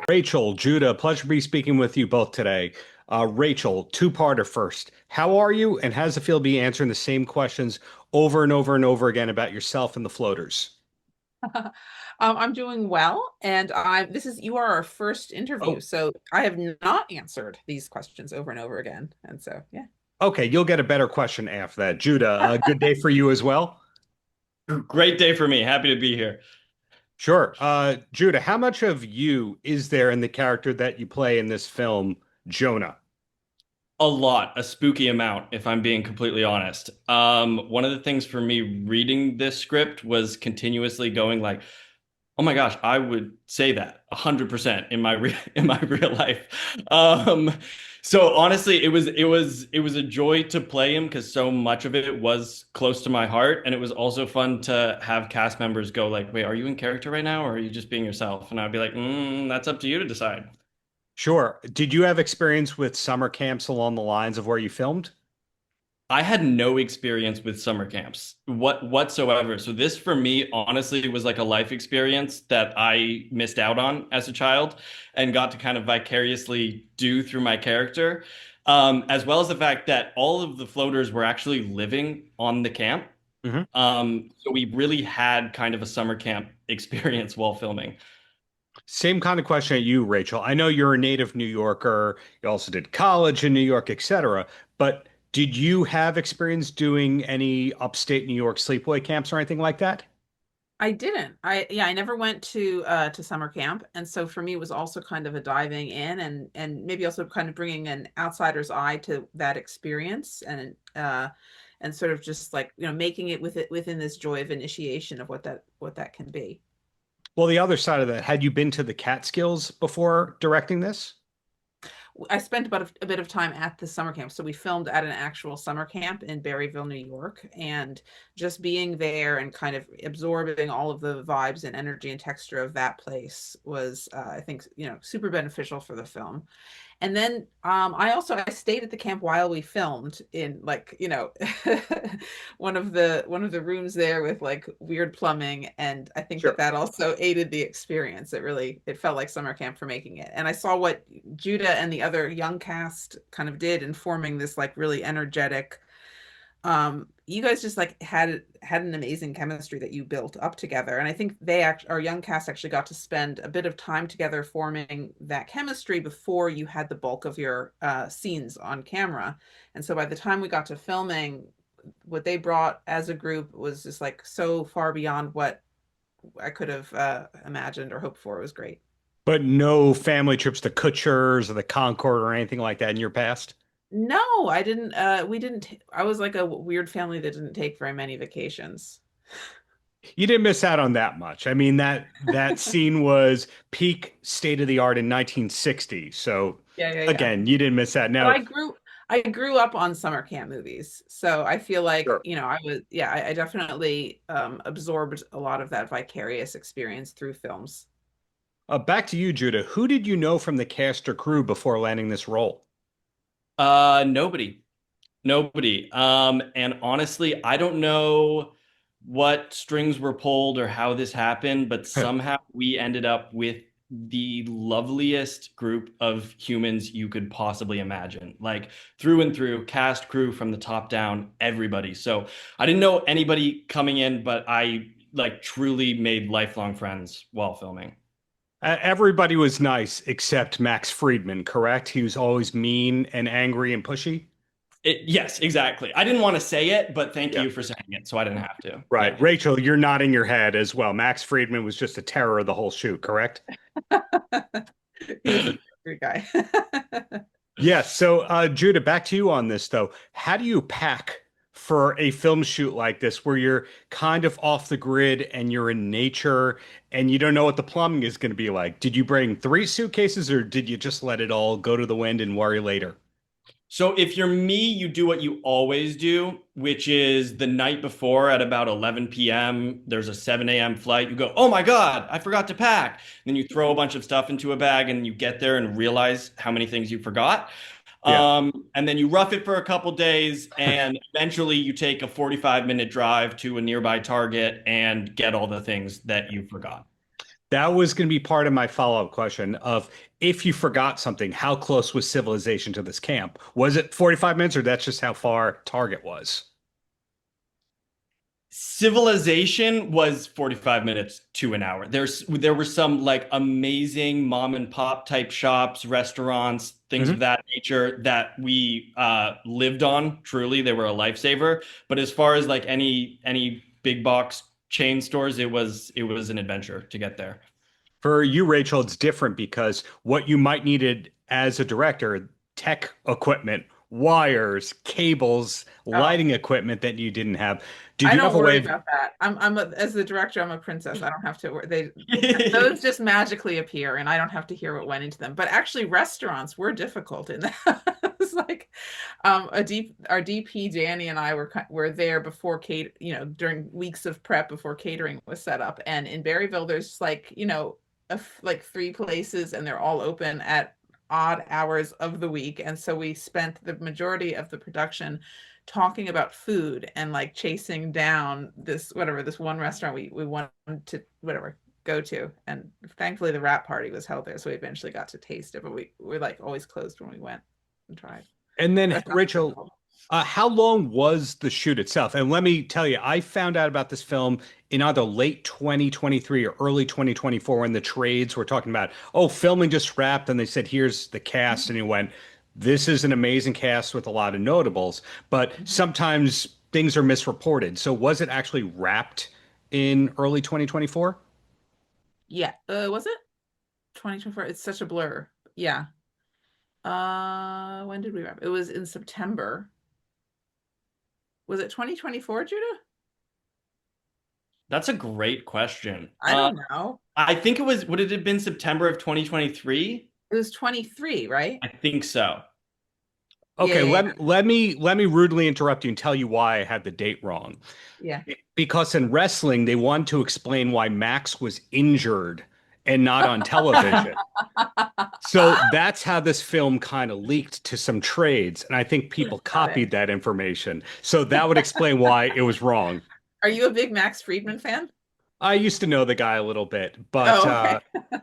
Rachel, Judah, pleasure to be speaking with you both today. Rachel, two-parter first. How are you, and how does it feel to be answering the same questions over and over and over again about yourself and the floaters? I'm doing well, and you are our first interview, Oh, so I have not answered these questions over and over again, and so yeah. okay, you'll get a better question after that. Judah, good day for you as well? Great day for me. Happy to be here. Sure. Judah, how much of you is there in the character that you play in this film, Jonah? A lot, a spooky amount, if I'm being completely honest. One of the things for me reading this script was continuously going like, "Oh my gosh, I would say that 100% in my in my real life." So honestly, it was a joy to play him because so much of it was close to my heart, and it was also fun to have cast members go like, "Wait, are you in character right now, or are you just being yourself?" And I'd be like, "That's up to you to decide." Sure. Did you have experience with summer camps along the lines of where you filmed? I had no experience with summer camps whatsoever. So this for me honestly was like a life experience that I missed out on as a child and got to kind of vicariously do through my character. As well as the fact that all of the floaters were actually living on the camp. Mhm. So we really had kind of a summer camp experience while filming. Same kind of question at you, Rachel. I know you're a native New Yorker. You also did college in New York, etc. But did you have experience doing any upstate New York sleepaway camps or anything like that? I didn't. I never went to summer camp, and so for me it was also kind of a diving in and maybe also kind of bringing an outsider's eye to that experience and sort of just like, making it within this joy of initiation of what that can be. Well, the other side of that, had you been to the Catskills before directing this? I spent about a bit of time at the summer camp. So we filmed at an actual summer camp in Berryville, New York, and just being there and kind of absorbing all of the vibes and energy and texture of that place was, I think, super beneficial for the film. And then I stayed at the camp while we filmed in like, one of the rooms there with like weird plumbing, and I think that Sure. that also aided the experience. It felt like summer camp for making it. And I saw what Judah and the other young cast kind of did in forming this like really energetic, you guys just like had an amazing chemistry that you built up together, and I think our young cast actually got to spend a bit of time together forming that chemistry before you had the bulk of your scenes on camera. And so by the time we got to filming, what they brought as a group was just like so far beyond what I could have imagined or hoped for. It was great. But no family trips to Kutcher's or the Concord or anything like that in your past? No, I didn't. We didn't. I was like a weird family that didn't take very many vacations. You didn't miss out on that much. I mean, that scene was peak state of the art in 1960. So Yeah, yeah, yeah. again, you didn't miss that. But Now, I grew up on summer camp movies, so I feel like, sure. I was, yeah, I definitely absorbed a lot of that vicarious experience through films. Back to you, Judah. Who did you know from the cast or crew before landing this role? Nobody. Nobody. And honestly, I don't know what strings were pulled or how this happened, but somehow we ended up with the loveliest group of humans you could possibly imagine. Like through and through, cast, crew, from the top down, everybody. So I didn't know anybody coming in, but I like truly made lifelong friends while filming. Everybody was nice except Max Friedman, correct? He was always mean and angry and pushy. Yes, exactly. I didn't want to say it, but thank Yeah. you for saying it, so I didn't have to. Right. Yeah. Rachel, you're nodding your head as well. Max Friedman was just a terror of the whole shoot, correct? He was a great guy. Yes. So, Judah, back to you on this, though. How do you pack for a film shoot like this where you're kind of off the grid and you're in nature and you don't know what the plumbing is going to be like? Did you bring three suitcases or did you just let it all go to the wind and worry later? So if you're me, you do what you always do, which is the night before at about 11 p.m., there's a 7 a.m. flight. You go, "Oh my God, I forgot to pack." Then you throw a bunch of stuff into a bag and you get there and realize how many things you forgot. Yeah. And then you rough it for a couple days and eventually you take a 45-minute drive to a nearby Target and get all the things that you forgot. That was going to be part of my follow-up question of if you forgot something, how close was civilization to this camp? Was it 45 minutes or that's just how far Target was? Civilization was 45 minutes to an hour. There were some like amazing mom and pop type shops, restaurants, things of Mhm. that nature that we lived on. Truly, they were a lifesaver. But as far as like any big box chain stores, it was an adventure to get there. For you, Rachel, it's different because what you might needed as a director, tech equipment, wires, cables, Oh, lighting equipment that you didn't have. Did I you don't have a way worry of about that. As the director, I'm a princess. I don't have to worry. Those just magically appear, and I don't have to hear what went into them. But actually, restaurants were difficult in that. It's like our DP Danny and I were there before during weeks of prep before catering was set up. And in Berryville, there's like like three places, and they're all open at odd hours of the week. And so we spent the majority of the production talking about food and like chasing down this one restaurant we wanted to go to, and thankfully the wrap party was held there, so we eventually got to taste it, but we were like always closed when we went and tried. And then, Restaurants are Rachel, difficult. how long was the shoot itself? And let me tell you, I found out about this film in either late 2023 or early 2024 when the trades were talking about, oh, filming just wrapped. And they said, here's the cast. And he went, this is an amazing cast with a lot of notables. But Mhm. sometimes things are misreported. So was it actually wrapped in early 2024? Yeah, was it 2024? It's such a blur. Yeah. When did we wrap? It was in September. Was it 2024, Judah? That's a great question. I don't know. I think would it have been September of 2023? It was 23, right? I think so. Yeah, Okay, yeah, yeah. let me rudely interrupt you and tell you why I had the date wrong. Yeah. Because in wrestling, they wanted to explain why Max was injured and not on television. So that's how this film kind of leaked to some trades, and I think people Got it. copied that information. So that would explain why it was wrong. Are you a big Max Friedman fan? I used to know the guy a little bit, Oh, okay.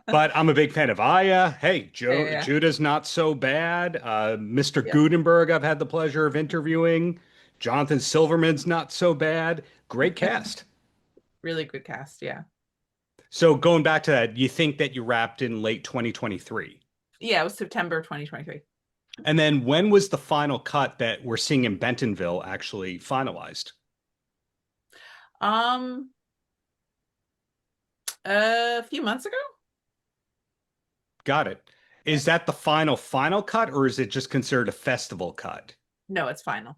but I'm a big fan of Aya. Hey, Yeah, Joe yeah, Judah's not so bad. Mr. yeah. Gutenberg, I've had the pleasure of interviewing. Jonathan Silverman's not so bad. Great cast. Really good cast. Yeah. So going back to that, you think that you wrapped in late 2023. Yeah, it was September 2023. And then when was the final cut that we're seeing in Bentonville actually finalized? Um, a few months ago? Got it. Yeah. Is that the final cut or is it just considered a festival cut? No, it's final.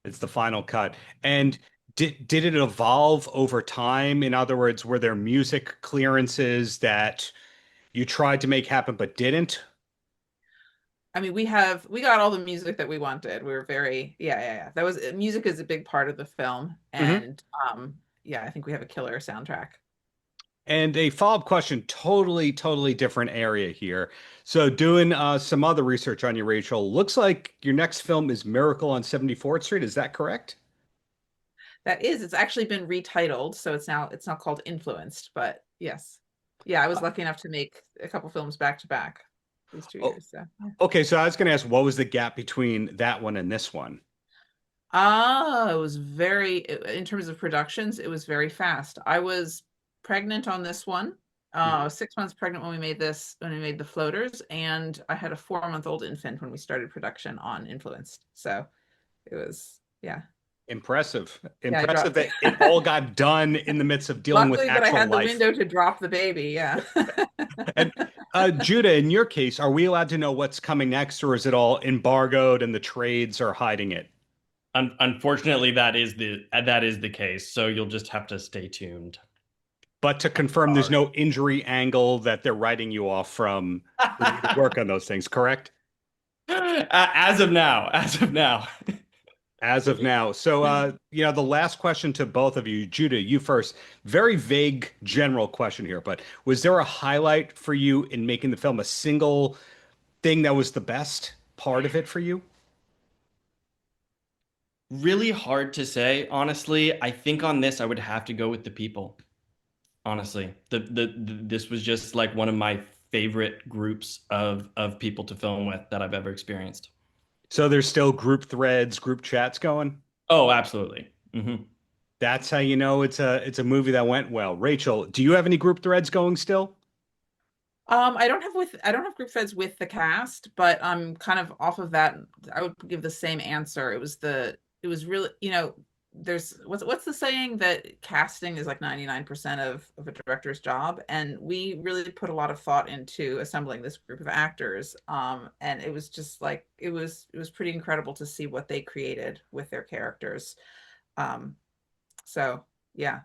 It's the final cut. And did it evolve over time? In other words, were there music clearances that you tried to make happen but didn't? I mean, we got all the music that we wanted. We were very, yeah, yeah, yeah. That was music is a big part of the film. Mhm. And yeah, I think we have a killer soundtrack. And a follow-up question, totally different area here. So doing some other research on you, Rachel, looks like your next film is Miracle on 74th Street. Is that correct? It's actually been retitled, so it's now called Influenced, but yes. Yeah, I was lucky enough to make a couple films back to back these two Oh, years. So yeah. okay. So I was going to ask, what was the gap between that one and this one? It was in terms of productions, it was very fast. I was pregnant on this one. Mhm. 6 months pregnant when we made the floaters, and I had a 4-month-old infant when we started production on Influenced. So it was, yeah. Impressive. Yeah, I Impressive dropped. that it all got done in the midst of dealing with Luckily that I actual had the life. window to drop the baby. Yeah. And Judah, in your case, are we allowed to know what's coming next, or is it all embargoed and the trades are hiding it? Unfortunately, that is the case. So you'll just have to stay tuned. But to confirm, there's Sorry. no injury angle that they're writing you off from for you to work on those things, correct? As of now. As of now. So, the last question to both of you, Judah, you first. Very vague, general question here, but was there a highlight for you in making the film, a single thing that was the best part of it for you? Really hard to say, honestly. I think on this, I would have to go with the people. honestly. This was just like one of my favorite groups of people to film with that I've ever experienced. So there's still group threads, group chats going. Oh, absolutely. That's how you know it's a movie that went well. Rachel, do you have any group threads going still? I don't have group threads with the cast, but I'm kind of off of that. I would give the same answer. It was really, there's what's the saying that casting is like 99% of a director's job, and we really put a lot of thought into assembling this group of actors. And it was just like it was pretty incredible to see what they created with their characters. Um, so yeah.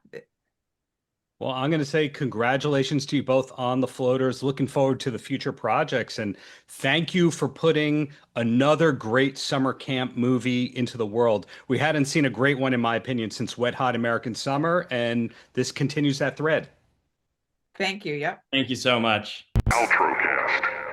Well, I'm going to say congratulations to you both on the floaters. Looking forward to the future projects. And thank you for putting another great summer camp movie into the world. We hadn't seen a great one, in my opinion, since Wet Hot American Summer, and this continues that thread. Thank you. Yep. Thank you so much. Paltrocast.